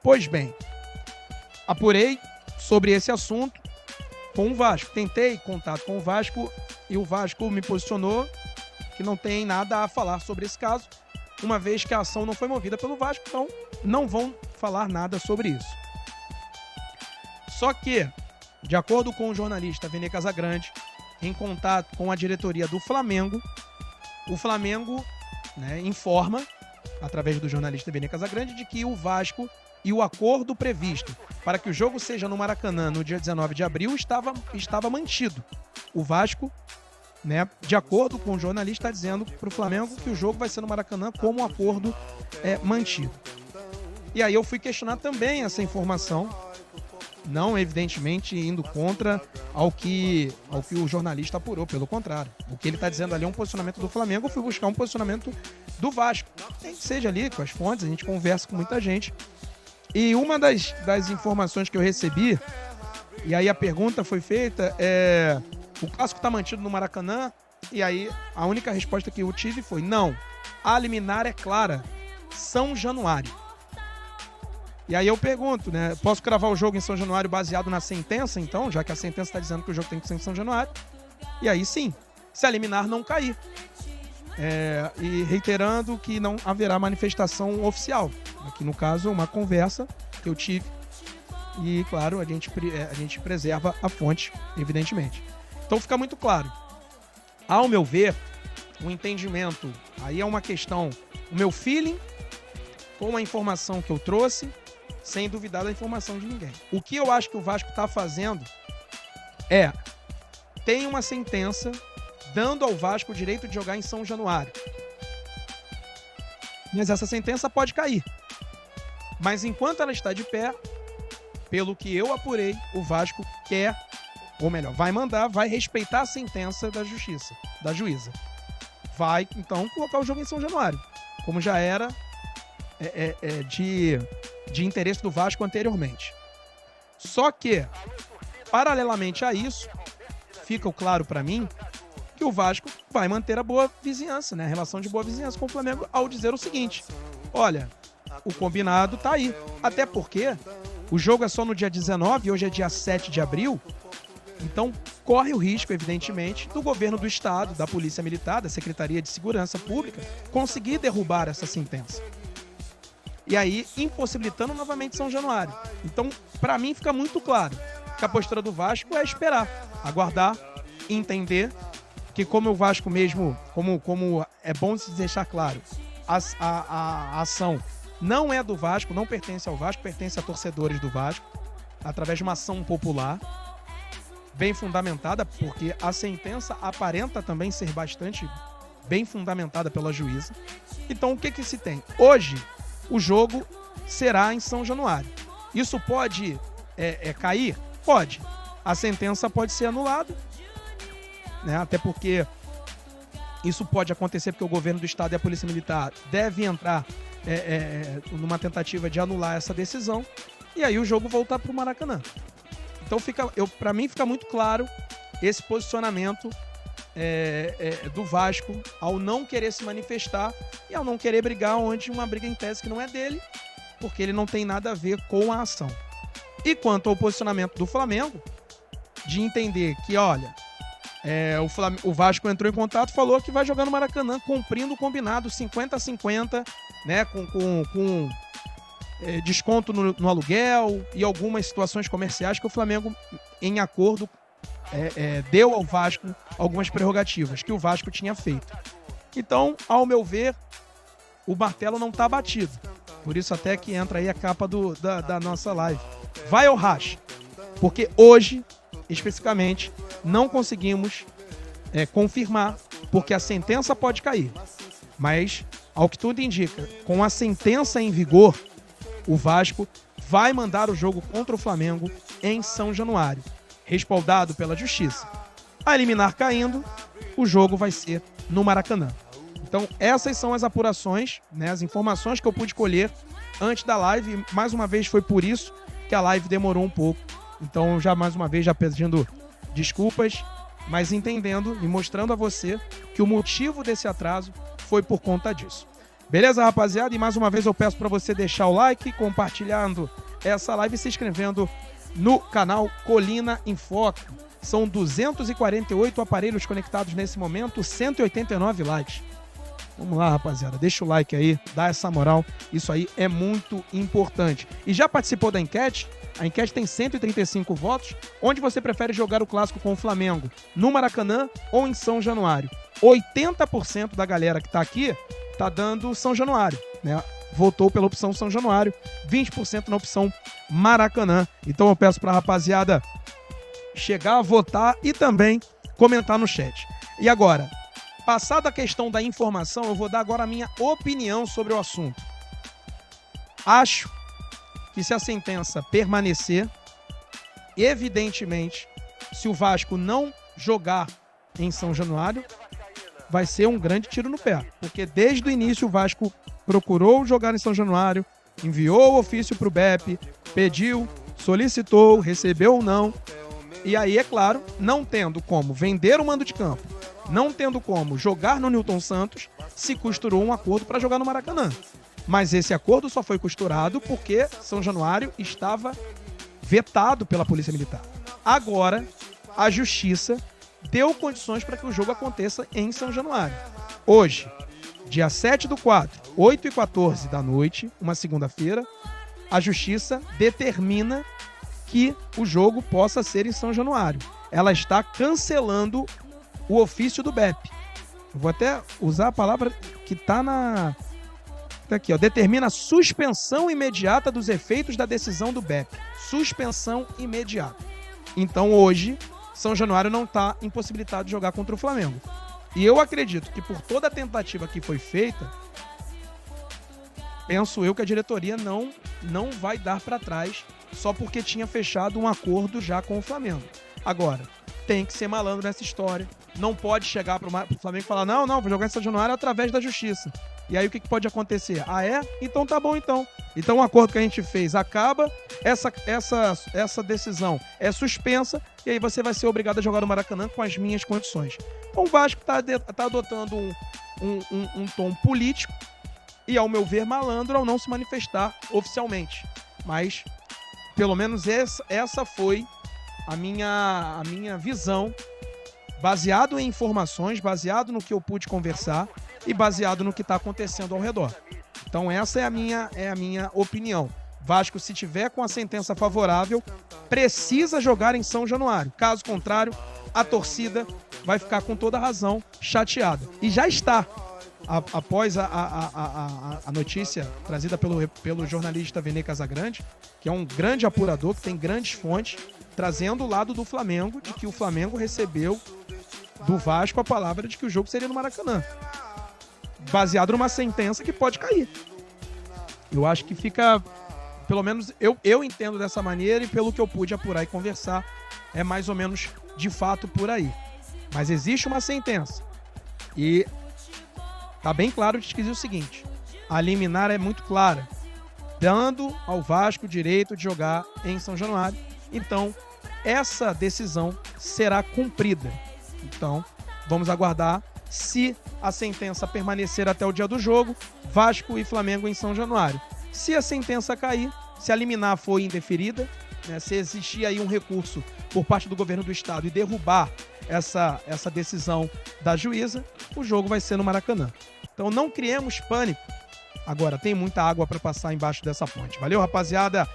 Pois bem, apurei sobre esse assunto com o Vasco. Tentei contato com o Vasco e o Vasco me posicionou que não tem nada a falar sobre esse caso, uma vez que a ação não foi movida pelo Vasco, então não vão falar nada sobre isso. Só que, de acordo com o jornalista Vene Casagrande, em contato com a diretoria do Flamengo, o Flamengo, né, informa, através do jornalista Vene Casagrande, de que o Vasco e o acordo previsto para que o jogo seja no Maracanã no dia 19 de abril estava mantido. O Vasco, né, de acordo com o jornalista, está dizendo para o Flamengo que o jogo vai ser no Maracanã como um acordo mantido. E aí eu fui questionar também essa informação, não evidentemente indo contra ao que o jornalista apurou, pelo contrário. O que ele está dizendo ali é um posicionamento do Flamengo, eu fui buscar um posicionamento do Vasco. Nem que seja ali com as fontes, a gente conversa com muita gente. E uma das informações que eu recebi, e aí a pergunta foi feita, o clássico está mantido no Maracanã? E aí a única resposta que eu tive foi não. A liminar é clara. São Januário. E aí eu pergunto, né? Posso cravar o jogo em São Januário baseado na sentença, então? Já que a sentença está dizendo que o jogo tem que ser em São Januário. E aí sim, se a liminar não cair. E reiterando que não haverá manifestação oficial. Aqui no caso, uma conversa que eu tive. E claro, a gente preserva a fonte, evidentemente. Então fica muito claro. Ao meu ver, o entendimento, aí é uma questão, o meu feeling com a informação que eu trouxe, sem duvidar da informação de ninguém. O que eu acho que o Vasco está fazendo tem uma sentença dando ao Vasco o direito de jogar em São Januário. Mas essa sentença pode cair. Mas enquanto ela está de pé, pelo que eu apurei, o Vasco quer, ou melhor, vai respeitar a sentença da justiça, da juíza. Vai, então, colocar o jogo em São Januário, como já era de interesse do Vasco anteriormente. Só que, paralelamente a isso, fica claro para mim que o Vasco vai manter a boa vizinhança, né? A relação de boa vizinhança com o Flamengo, ao dizer o seguinte: olha, o combinado tá aí. Até porque o jogo é só no dia 19 e hoje é dia 7 de abril. Então, corre o risco, evidentemente, do governo do Estado, da Polícia Militar, da Secretaria de Segurança Pública, conseguir derrubar essa sentença. E aí, impossibilitando novamente São Januário. Então, para mim, fica muito claro que a postura do Vasco é esperar, aguardar, entender que, como o Vasco mesmo, como é bom se deixar claro, a ação não é do Vasco, não pertence ao Vasco, pertence a torcedores do Vasco, através de uma ação popular, bem fundamentada, porque a sentença aparenta também ser bastante bem fundamentada pela juíza. Então, o que se tem? Hoje, o jogo será em São Januário. Isso pode cair? Pode. A sentença pode ser anulada, né? Até porque isso pode acontecer porque o governo do Estado e a Polícia Militar devem entrar numa tentativa de anular essa decisão, e aí o jogo voltar para o Maracanã. Então, para mim, fica muito claro esse posicionamento do Vasco ao não querer se manifestar e ao não querer brigar onde uma briga em tese que não é dele, porque ele não tem nada a ver com a ação. E quanto ao posicionamento do Flamengo, de entender que, olha, o Vasco entrou em contato, falou que vai jogar no Maracanã, cumprindo o combinado 50-50, né, com desconto no aluguel e algumas situações comerciais que o Flamengo, em acordo, deu ao Vasco algumas prerrogativas que o Vasco tinha feito. Então, ao meu ver, o martelo não está batido. Por isso até que entra aí a capa da nossa live. Vai ao racha. Porque hoje, especificamente, não conseguimos confirmar, porque a sentença pode cair. Mas, ao que tudo indica, com a sentença em vigor, o Vasco vai mandar o jogo contra o Flamengo em São Januário, respaldado pela Justiça. A liminar caindo, o jogo vai ser no Maracanã. Então, essas são as apurações, né, as informações que eu pude colher antes da live. E, mais uma vez, foi por isso que a live demorou um pouco. Então, mais uma vez, pedindo desculpas, mas entendendo e mostrando a você que o motivo desse atraso foi por conta disso. Beleza, rapaziada? E mais uma vez eu peço para você deixar o like, compartilhando essa live e se inscrevendo no canal Colina em Foco. São 248 aparelhos conectados nesse momento, 189 likes. Vamos lá, rapaziada, deixa o like aí, dá essa moral, isso aí é muito importante. E já participou da enquete? A enquete tem 135 votos. Onde você prefere jogar o clássico com o Flamengo? No Maracanã ou em São Januário? 80% da galera que tá aqui tá dando São Januário, né? Votou pela opção São Januário, 20% na opção Maracanã. Então eu peço pra rapaziada chegar a votar e também comentar no chat. E agora, passada a questão da informação, eu vou dar agora a minha opinião sobre o assunto. Acho que se a sentença permanecer, evidentemente, se o Vasco não jogar em São Januário, vai ser um grande tiro no pé. Porque desde o início o Vasco procurou jogar em São Januário, enviou o ofício para o BEP, pediu, solicitou, recebeu ou não. E aí, é claro, não tendo como vender o mando de campo, não tendo como jogar no Newton Santos, se costurou um acordo para jogar no Maracanã. Mas esse acordo só foi costurado porque São Januário estava vetado pela Polícia Militar. Agora, a Justiça deu condições para que o jogo aconteça em São Januário. Hoje, dia 7/4, 8h14 da noite, uma segunda-feira, a Justiça determina que o jogo possa ser em São Januário. Ela está cancelando o ofício do BEP. Eu vou até usar a palavra que está na... Tá aqui, ó. Determina a suspensão imediata dos efeitos da decisão do BEP. Suspensão imediata. Então hoje, São Januário não está impossibilitado de jogar contra o Flamengo. E eu acredito que por toda a tentativa que foi feita, penso eu que a diretoria não vai dar para trás só porque tinha fechado um acordo já com o Flamengo. Agora, tem que ser malandro nessa história. Não pode chegar para o Flamengo e falar não, vou jogar em São Januário através da Justiça. E aí o que pode acontecer? Ah, é? Então tá bom então. Então o acordo que a gente fez acaba, essa decisão é suspensa e aí você vai ser obrigado a jogar no Maracanã com as minhas condições. O Vasco tá adotando um tom político e, ao meu ver, malandro ao não se manifestar oficialmente. Mas, pelo menos essa foi a minha visão, baseado em informações, baseado no que eu pude conversar e baseado no que está acontecendo ao redor. Então essa é a minha opinião. Vasco, se tiver com a sentença favorável, precisa jogar em São Januário. Caso contrário, a torcida vai ficar com toda a razão chateada. E já está. Após a notícia trazida pelo jornalista Vene Casagrande, que é um grande apurador, que tem grandes fontes, trazendo o lado do Flamengo, de que o Flamengo recebeu do Vasco a palavra de que o jogo seria no Maracanã. Baseado numa sentença que pode cair. Eu acho que fica, pelo menos eu entendo dessa maneira e pelo que eu pude apurar e conversar, é mais ou menos de fato por aí. Mas existe uma sentença. E tá bem claro de que diz o seguinte: a liminar é muito clara, dando ao Vasco o direito de jogar em São Januário. Então, essa decisão será cumprida. Então, vamos aguardar. Se a sentença permanecer até o dia do jogo, Vasco e Flamengo em São Januário. Se a sentença cair, se a liminar for indeferida, né, se existir aí um recurso por parte do governo do estado e derrubar essa decisão da juíza, o jogo vai ser no Maracanã. Então não criemos pânico. Agora, tem muita água para passar embaixo dessa ponte. Valeu, rapaziada!